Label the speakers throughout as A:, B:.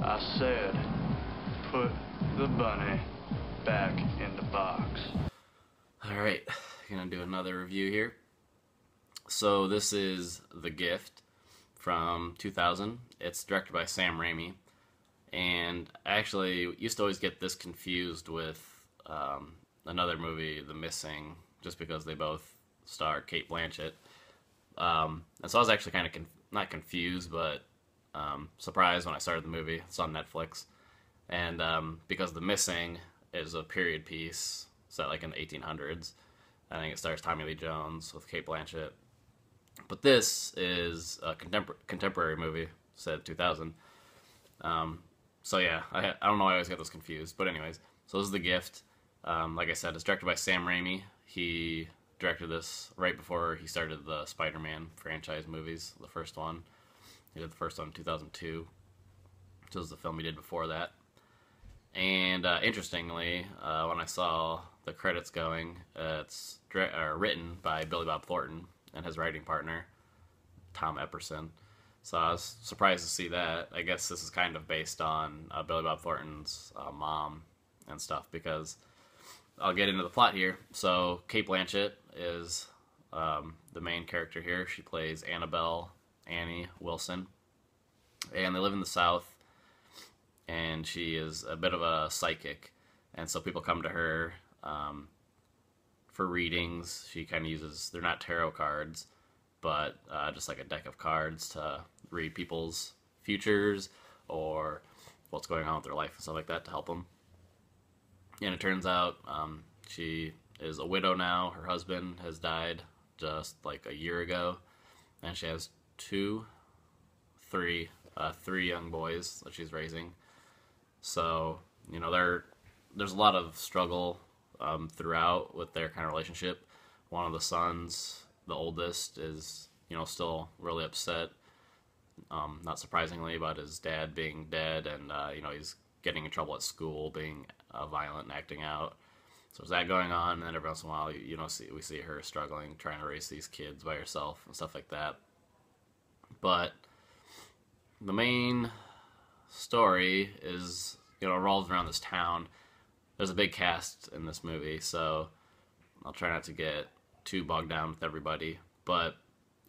A: I said, put the bunny back in the box.
B: Alright, gonna do another review here. So this is The Gift from 2000. It's directed by Sam Raimi. And I actually used to always get this confused with another movie, The Missing, just because they both star Cate Blanchett. And so I was actually kind of not confused, but surprised when I started the movie. It's on Netflix. And because The Missing is a period piece set like in the 1800s, I think it stars Tommy Lee Jones with Cate Blanchett. But this is a contemporary movie set in 2000. So yeah, I don't know why I always get those confused. But anyways, so this is The Gift. Like I said, it's directed by Sam Raimi. He directed this right before he started the Spider-Man franchise movies, the first one. He did the first one in 2002, which was the film he did before that. And interestingly, when I saw the credits going, it's written by Billy Bob Thornton and his writing partner, Tom Epperson. So I was surprised to see that. I guess this is kind of based on Billy Bob Thornton's mom and stuff, because I'll get into the plot here. So Cate Blanchett is the main character here. She plays Annabelle Annie Wilson. And they live in the South, and she is a bit of a psychic. And so people come to her for readings. She kind of uses, they're not tarot cards, but just like a deck of cards to read people's futures or what's going on with their life and stuff like that to help them. And it turns out she is a widow now. Her husband has died just like a year ago, and she has three young boys that she's raising. So, you know, there's a lot of struggle throughout with their kind of relationship. One of the sons, the oldest, is, you know, still really upset, not surprisingly, about his dad being dead, and, you know, he's getting in trouble at school, being violent and acting out. So there's that going on, and then every once in a while, you know, we see her struggling, trying to raise these kids by herself and stuff like that. But the main story is, you know, revolves around this town. There's a big cast in this movie, so I'll try not to get too bogged down with everybody. But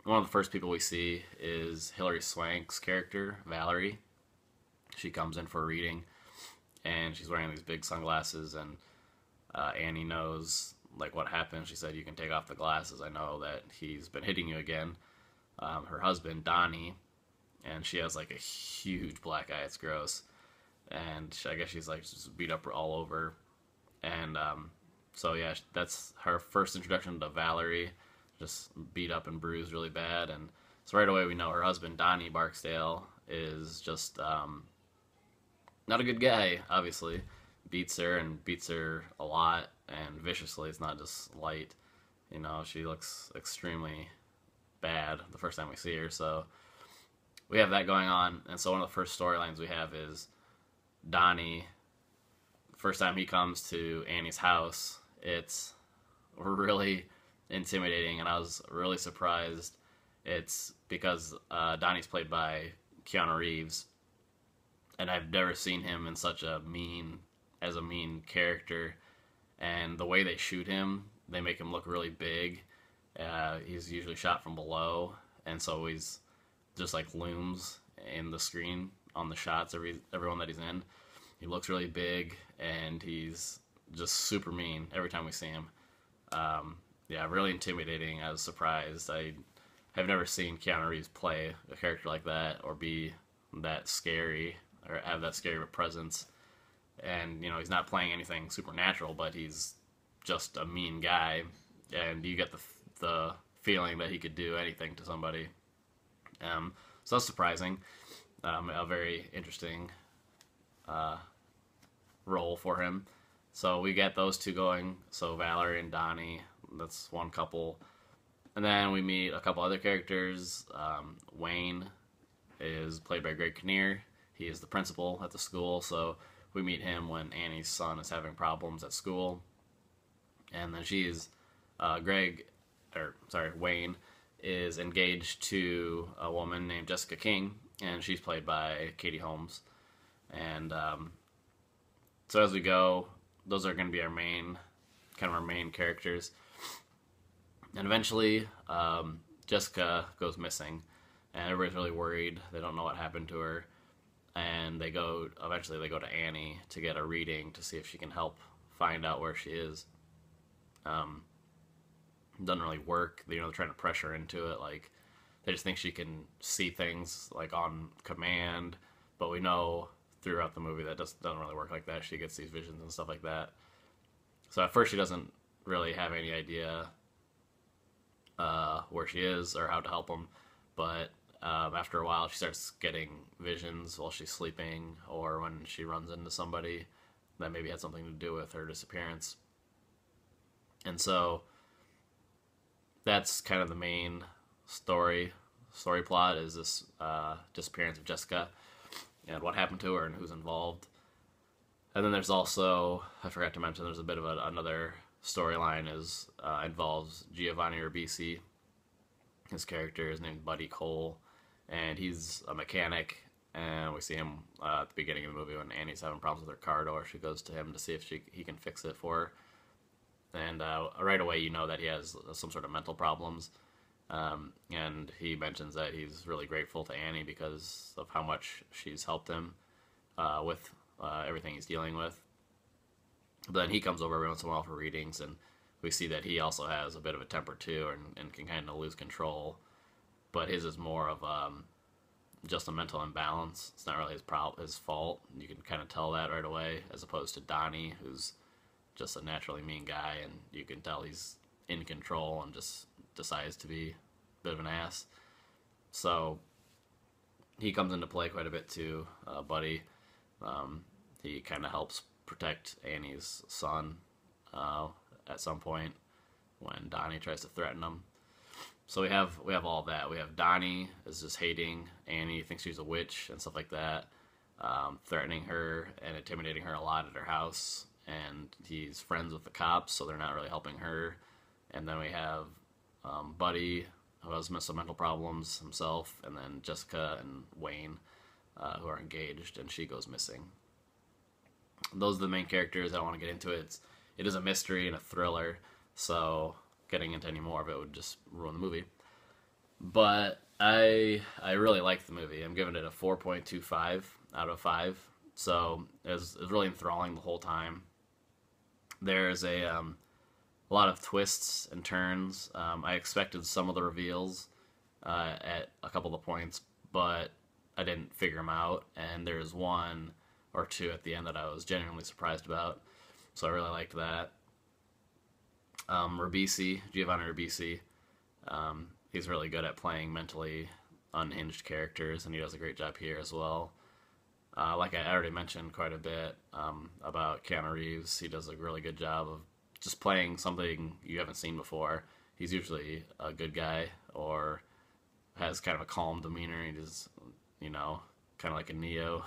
B: one of the first people we see is Hilary Swank's character, Valerie. She comes in for a reading, and she's wearing these big sunglasses, and Annie knows like what happened. She said, "You can take off the glasses. I know that he's been hitting you again." Her husband, Donnie, and she has like a huge black eye. It's gross. And I guess she's like just beat up all over. And so yeah, that's her first introduction to Valerie, just beat up and bruised really bad. And so right away we know her husband, Donnie Barksdale, is just not a good guy, obviously. Beats her a lot and viciously. It's not just light. You know, she looks extremely bad the first time we see her. So we have that going on. And so one of the first storylines we have is Donnie. First time he comes to Annie's house, it's really intimidating, and I was really surprised. It's because Donnie's played by Keanu Reeves, and I've never seen him in such a mean character. And the way they shoot him, they make him look really big. He's usually shot from below, and so he's just like looms in the screen on the shots, everyone that he's in. He looks really big, and he's just super mean every time we see him. Yeah, really intimidating. I was surprised. I have never seen Keanu Reeves play a character like that, or be that scary, or have that scary of a presence. And, you know, he's not playing anything supernatural, but he's just a mean guy, and you get the feeling that he could do anything to somebody. So that's surprising. A very interesting role for him. So we get those two going. So Valerie and Donnie, that's one couple. And then we meet a couple other characters. Wayne is played by Greg Kinnear. He is the principal at the school. So we meet him when Annie's son is having problems at school. And then Wayne is engaged to a woman named Jessica King, and she's played by Katie Holmes. And so as we go, those are going to be our main characters. And eventually, Jessica goes missing, and everybody's really worried. They don't know what happened to her, and eventually they go to Annie to get a reading to see if she can help find out where she is. Doesn't really work. They're trying to pressure her into it. Like, they just think she can see things like on command, but we know throughout the movie that doesn't really work like that. She gets these visions and stuff like that. So at first she doesn't really have any idea where she is or how to help them, but after a while she starts getting visions while she's sleeping, or when she runs into somebody that maybe had something to do with her disappearance. And so that's kind of the main story plot, is this disappearance of Jessica and what happened to her and who's involved. And then there's also, I forgot to mention, there's a bit of another storyline involves Giovanni Ribisi. His character is named Buddy Cole, and he's a mechanic, and we see him at the beginning of the movie when Annie's having problems with her car door. She goes to him to see if he can fix it for her. And right away you know that he has some sort of mental problems. And he mentions that he's really grateful to Annie because of how much she's helped him with everything he's dealing with. But then he comes over every once in a while for readings, and we see that he also has a bit of a temper too, and can kind of lose control. But his is more of just a mental imbalance. It's not really his fault. You can kind of tell that right away, as opposed to Donnie, who's just a naturally mean guy, and you can tell he's in control and just decides to be a bit of an ass. So he comes into play quite a bit too, Buddy. He kind of helps protect Annie's son at some point when Donnie tries to threaten him. So we have all that. We have Donnie is just hating Annie, thinks she's a witch and stuff like that, threatening her and intimidating her a lot at her house. And he's friends with the cops, so they're not really helping her. And then we have Buddy, who has some mental problems himself, and then Jessica and Wayne, who are engaged, and she goes missing. Those are the main characters. I don't want to get into it. It is a mystery and a thriller, so getting into any more of it would just ruin the movie. But I really liked the movie. I'm giving it a 4.25 out of 5. So it was really enthralling the whole time. There's a lot of twists and turns. I expected some of the reveals at a couple of points, but I didn't figure them out. And there's one or two at the end that I was genuinely surprised about. So I really liked that. Giovanni Ribisi, he's really good at playing mentally unhinged characters, and he does a great job here as well. Like I already mentioned quite a bit about Keanu Reeves, he does a really good job of just playing something you haven't seen before. He's usually a good guy or has kind of a calm demeanor. He just, kind of like a Neo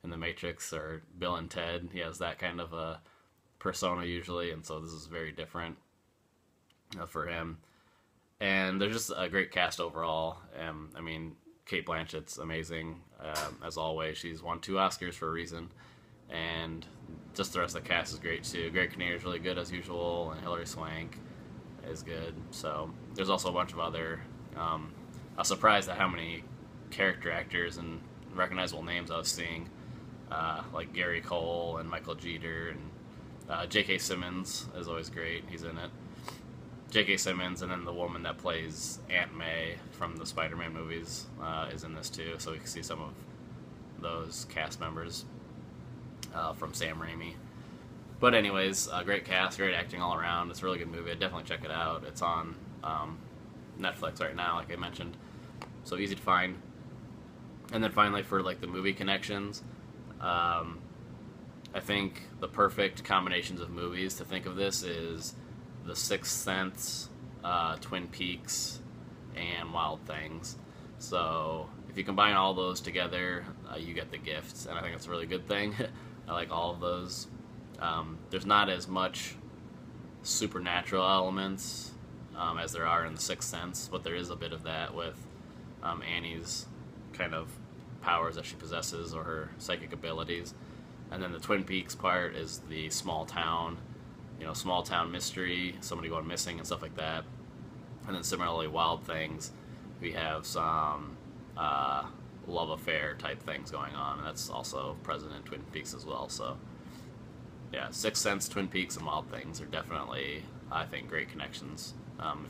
B: in The Matrix or Bill and Ted. He has that kind of a persona usually, and so this is very different for him. And there's just a great cast overall. Cate Blanchett's amazing, as always. She's won 2 Oscars for a reason, and just the rest of the cast is great too. Greg Kinnear is really good as usual, and Hilary Swank is good. So there's also a bunch of other. I was surprised at how many character actors and recognizable names I was seeing, like Gary Cole and Michael Jeter, and J.K. Simmons is always great. He's in it. J.K. Simmons, and then the woman that plays Aunt May from the Spider-Man movies is in this too, so we can see some of those cast members from Sam Raimi. But anyways, great cast, great acting all around. It's a really good movie. I'd definitely check it out. It's on Netflix right now, like I mentioned, so easy to find. And then finally, for like the movie connections, I think the perfect combinations of movies to think of this is The Sixth Sense, Twin Peaks, and Wild Things. So if you combine all those together, you get The Gift, and I think it's a really good thing. I like all of those. There's not as much supernatural elements as there are in The Sixth Sense, but there is a bit of that with Annie's kind of powers that she possesses or her psychic abilities. And then the Twin Peaks part is the small town, small town mystery, somebody going missing and stuff like that. And then similarly, Wild Things, we have some love affair type things going on, and that's also present in Twin Peaks as well. So yeah, Sixth Sense, Twin Peaks, and Wild Things are definitely, I think, great connections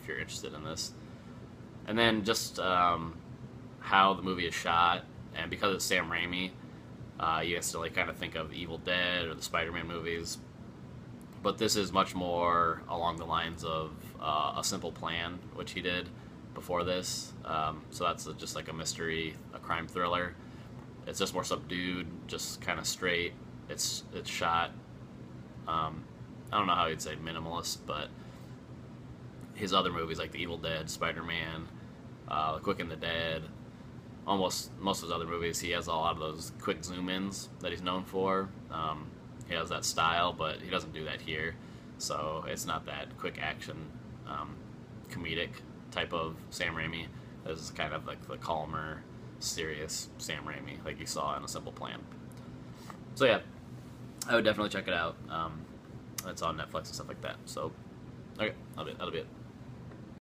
B: if you're interested in this. And then just how the movie is shot, and because it's Sam Raimi, you instantly kind of think of Evil Dead or the Spider-Man movies. But this is much more along the lines of A Simple Plan, which he did before this. So that's just like a mystery, a crime thriller. It's just more subdued, just kind of straight. It's shot, I don't know how you'd say minimalist, but his other movies like The Evil Dead, Spider-Man, The Quick and the Dead, almost most of his other movies, he has a lot of those quick zoom-ins that he's known for. He has that style, but he doesn't do that here. So it's not that quick action, comedic type of Sam Raimi. This is kind of like the calmer, serious Sam Raimi, like you saw in A Simple Plan. So yeah, I would definitely check it out. It's on Netflix and stuff like that. So, okay, that'll be it.